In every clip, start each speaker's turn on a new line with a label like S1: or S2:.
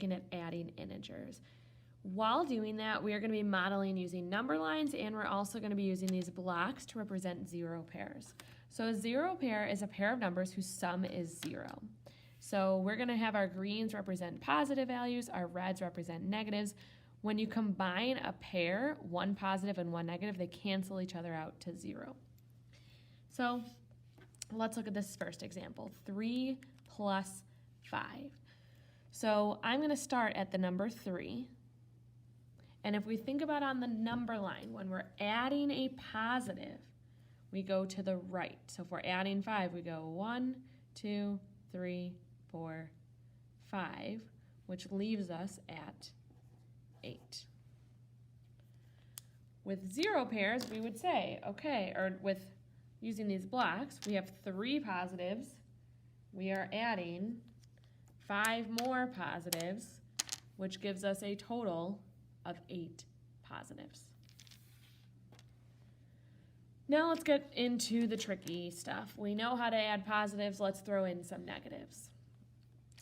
S1: looking at adding integers. While doing that, we are going to be modeling using number lines, and we're also going to be using these blocks to represent zero pairs. So a zero pair is a pair of numbers whose sum is 0. So we're going to have our greens represent positive values, our reds represent negatives. When you combine a pair, one positive and one negative, they cancel each other out to 0. So let's look at this first example, 3 plus 5. So I'm going to start at the number 3. And if we think about on the number line, when we're adding a positive, we go to the right. So if we're adding 5, we go 1, 2, 3, 4, 5, which leaves us at 8. With zero pairs, we would say, okay, or with using these blocks, we have 3 positives. We are adding 5 more positives, which gives us a total of 8 positives. Now let's get into the tricky stuff. We know how to add positives. Let's throw in some negatives.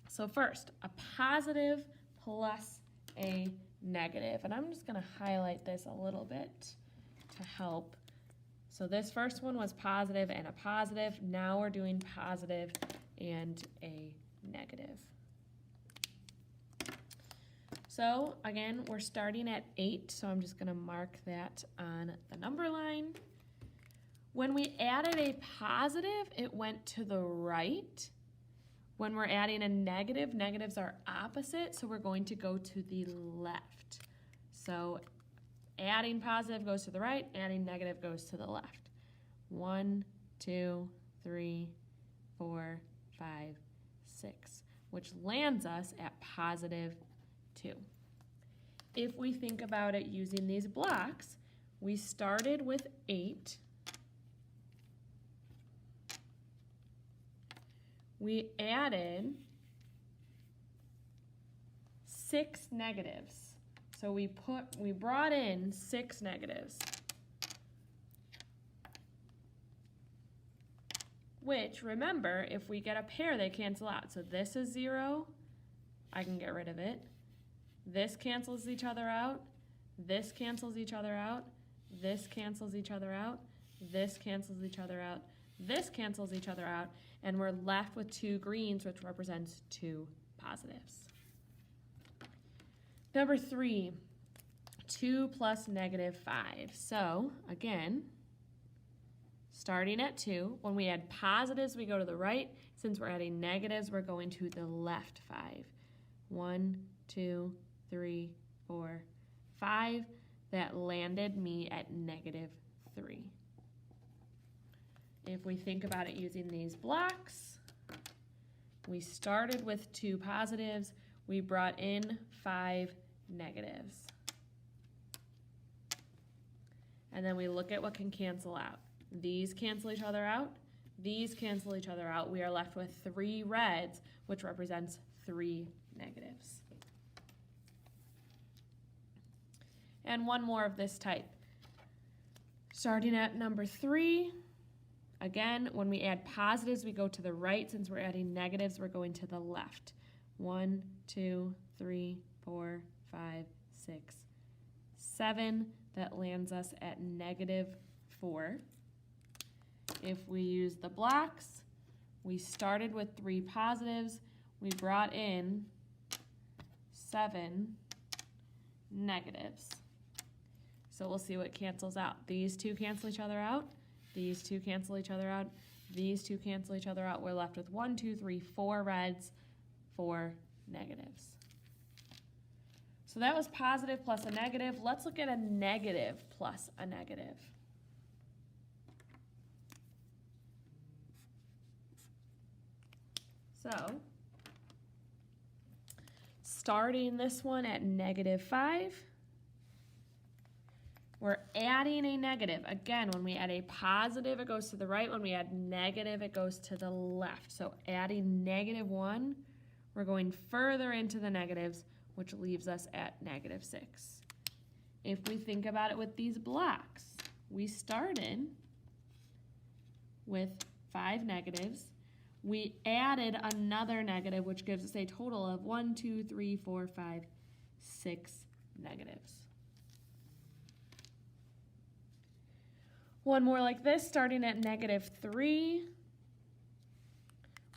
S1: So first, a positive plus a negative. And I'm just going to highlight this a little bit to help. So this first one was positive and a positive. Now we're doing positive and a negative. So again, we're starting at 8, so I'm just going to mark that on the number line. When we added a positive, it went to the right. When we're adding a negative, negatives are opposite, so we're going to go to the left. So adding positive goes to the right, adding negative goes to the left. 1, 2, 3, 4, 5, 6, which lands us at positive 2. If we think about it using these blocks, we started with 8. We added 6 negatives. So we brought in 6 negatives, which, remember, if we get a pair, they cancel out. So this is 0. I can get rid of it. This cancels each other out. This cancels each other out. This cancels each other out. This cancels each other out. This cancels each other out. And we're left with 2 greens, which represents 2 positives. Number 3, 2 plus negative 5. So again, starting at 2, when we add positives, we go to the right. Since we're adding negatives, we're going to the left 5. 1, 2, 3, 4, 5. That landed me at negative 3. If we think about it using these blocks, we started with 2 positives. We brought in 5 negatives. And then we look at what can cancel out. These cancel each other out. These cancel each other out. We are left with 3 reds, which represents 3 negatives. And one more of this type. Starting at number 3, again, when we add positives, we go to the right. Since we're adding negatives, we're going to the left. 1, 2, 3, 4, 5, 6, 7. That lands us at negative 4. If we use the blocks, we started with 3 positives. We brought in 7 negatives. So we'll see what cancels out. These 2 cancel each other out. These 2 cancel each other out. These 2 cancel each other out. We're left with 1, 2, 3, 4 reds, 4 negatives. So that was positive plus a negative. Let's look at a negative plus a negative. So, starting this one at negative 5, we're adding a negative. Again, when we add a positive, it goes to the right. When we add negative, it goes to the left. So adding negative 1, we're going further into the negatives, which leaves us at negative 6. If we think about it with these blocks, we started with 5 negatives. we added another negative, which gives us a total of 1, 2, 3, 4, 5, 6 negatives. One more like this, starting at -3.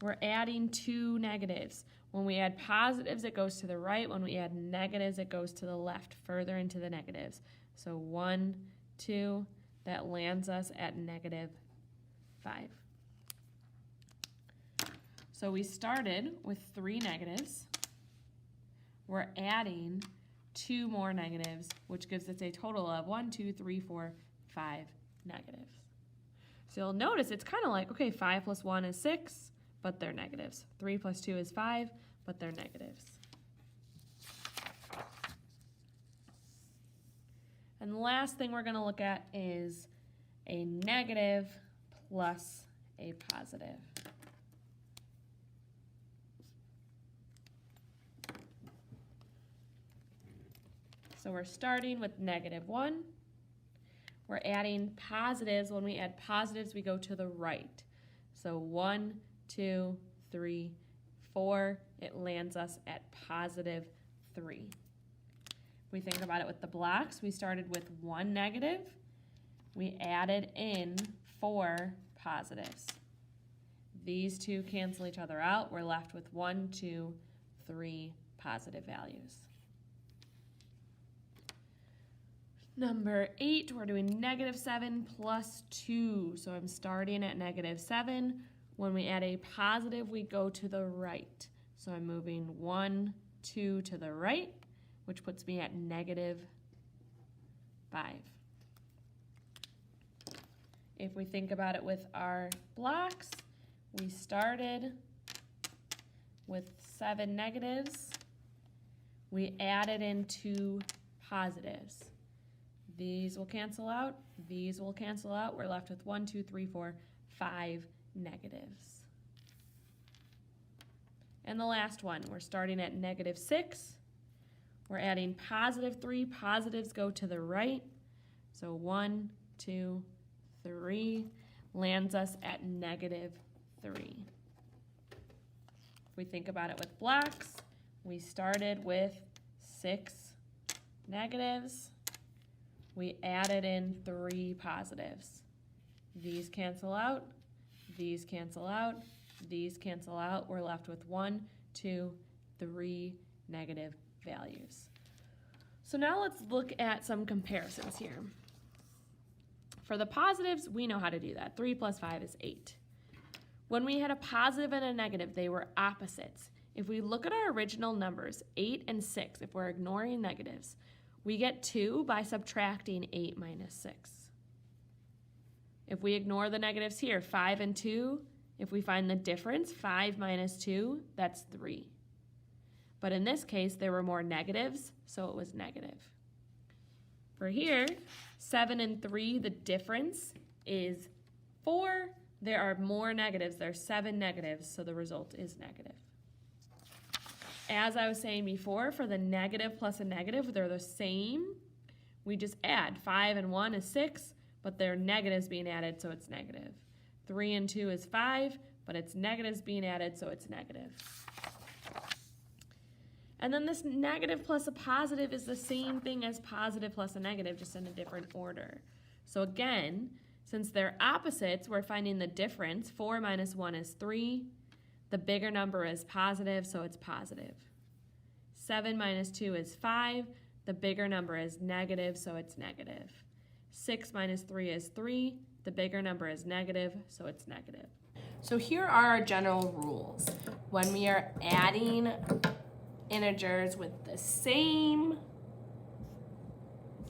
S1: We're adding 2 negatives. When we add positives, it goes to the right. When we add negatives, it goes to the left, further into the negatives. So 1, 2, that lands us at -5. So we started with 3 negatives. We're adding 2 more negatives, which gives us a total of 1, 2, 3, 4, 5 negatives. So you'll notice it's kind of like, okay, 5 plus 1 is 6, but they're negatives. 3 plus 2 is 5, but they're negatives. And the last thing we're going to look at is a negative plus a positive. So we're starting with -1. We're adding positives. When we add positives, we go to the right. So 1, 2, 3, 4. It lands us at +3. If we think about it with the blocks, we started with 1 negative. We added in 4 positives. These two cancel each other out. We're left with 1, 2, 3 positive values. Number 8, we're doing -7 plus 2. So I'm starting at -7. When we add a positive, we go to the right. So I'm moving 1, 2 to the right, which puts me at -5. If we think about it with our blocks, we started with 7 negatives. We added in 2 positives. These will cancel out. These will cancel out. We're left with 1, 2, 3, 4, 5 negatives. And the last one, we're starting at -6. We're adding +3. Positives go to the right. So 1, 2, 3 lands us at -3. If we think about it with blocks, we started with 6 negatives. We added in 3 positives. These cancel out, these cancel out, these cancel out. We're left with 1, 2, 3 negative values. So now let's look at some comparisons here. For the positives, we know how to do that. 3 plus 5 is 8. When we had a positive and a negative, they were opposites. If we look at our original numbers, 8 and 6, if we're ignoring negatives, we get 2 by subtracting 8 minus 6. If we ignore the negatives here, 5 and 2, if we find the difference, 5 minus 2, that's 3. But in this case, there were more negatives, so it was negative. For here, 7 and 3, the difference is 4. There are more negatives. There's 7 negatives, so the result is negative. As I was saying before, for the negative plus a negative, they're the same. We just add. 5 and 1 is 6, but they're negatives being added, so it's negative. 3 and 2 is 5, but it's negatives being added, so it's negative. And then this negative plus a positive is the same thing as positive plus a negative, just in a different order. So again, since they're opposites, we're finding the difference. 4 minus 1 is 3. The bigger number is positive, so it's positive. 7 minus 2 is 5. The bigger number is negative, so it's negative. 6 minus 3 is 3. The bigger number is negative, so it's negative. So here are our general rules. When we are adding integers with the same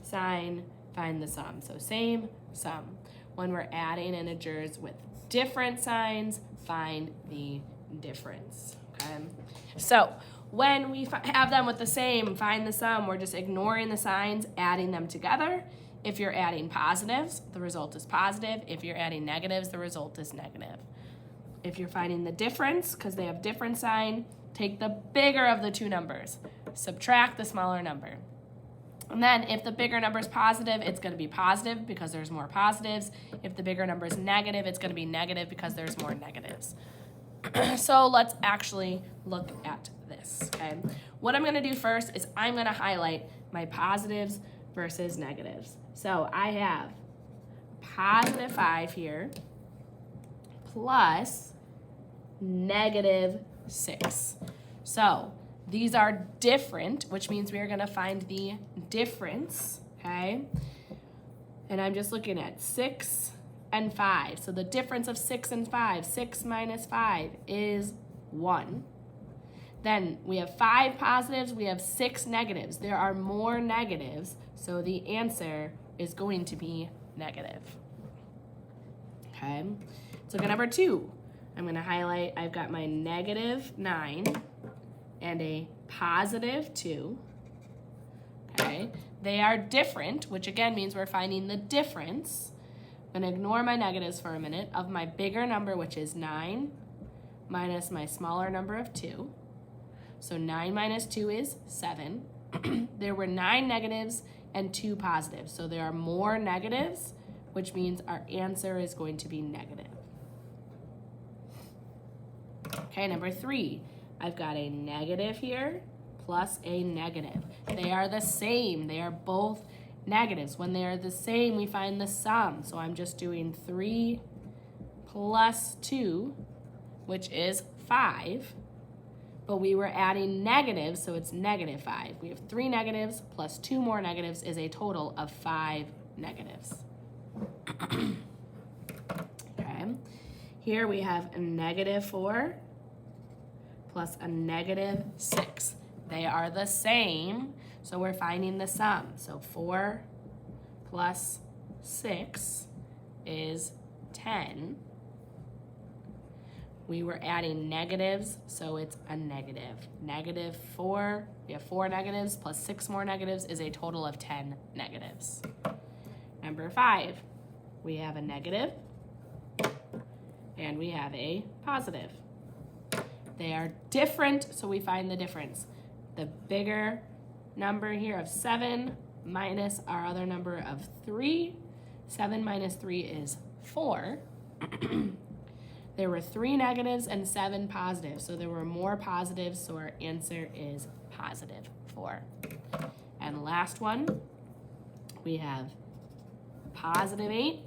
S1: sign, find the sum. So same, sum. When we're adding integers with different signs, find the difference, okay? So when we have them with the same, find the sum, we're just ignoring the signs, adding them together. If you're adding positives, the result is positive. If you're adding negatives, the result is negative. If you're finding the difference, because they have different sign, take the bigger of the two numbers, subtract the smaller number. And then if the bigger number is positive, it's going to be positive because there's more positives. If the bigger number is negative, it's going to be negative because there's more negatives. So let's actually look at this, okay? What I'm gonna do first is I'm gonna highlight my positives versus negatives. So I have positive 5 here plus negative 6. So these are different, which means we are gonna find the difference, okay? And I'm just looking at 6 and 5. So the difference of 6 and 5, 6 minus 5 is 1. Then we have 5 positives, we have 6 negatives. There are more negatives, so the answer is going to be negative. Okay, let's look at number 2. I'm gonna highlight, I've got my negative 9 and a positive 2. Okay, they are different, which again means we're finding the difference. I'm gonna ignore my negatives for a minute of my bigger number, which is 9, minus my smaller number of 2. So 9 minus 2 is 7. There were 9 negatives and 2 positives. So there are more negatives, which means our answer is going to be negative. Okay, number 3. I've got a negative here plus a negative. They are the same. They are both negatives. When they are the same, we find the sum. So I'm just doing 3 plus 2, which is 5. But we were adding negatives, so it's negative 5. We have 3 negatives plus 2 more negatives is a total of 5 negatives. Okay. Here we have a negative 4 plus a negative 6. They are the same, so we're finding the sum. So 4 plus 6 is 10. We were adding negatives, so it's a negative. Negative 4, we have 4 negatives plus 6 more negatives is a total of 10 negatives. Number 5, we have a negative and we have a positive. They are different, so we find the difference. The bigger number here of 7 minus our other number of 3. 7 minus 3 is 4. There were 3 negatives and 7 positives, so there were more positives, so our answer is positive 4. And last one, we have positive 8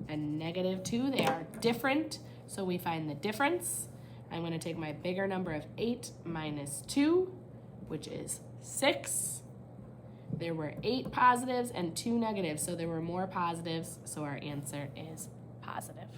S1: and negative 2. They are different, so we find the difference. I'm going to take my bigger number of 8 minus 2, which is 6. There were 8 positives and 2 negatives, so there were more positives, so our answer is positive.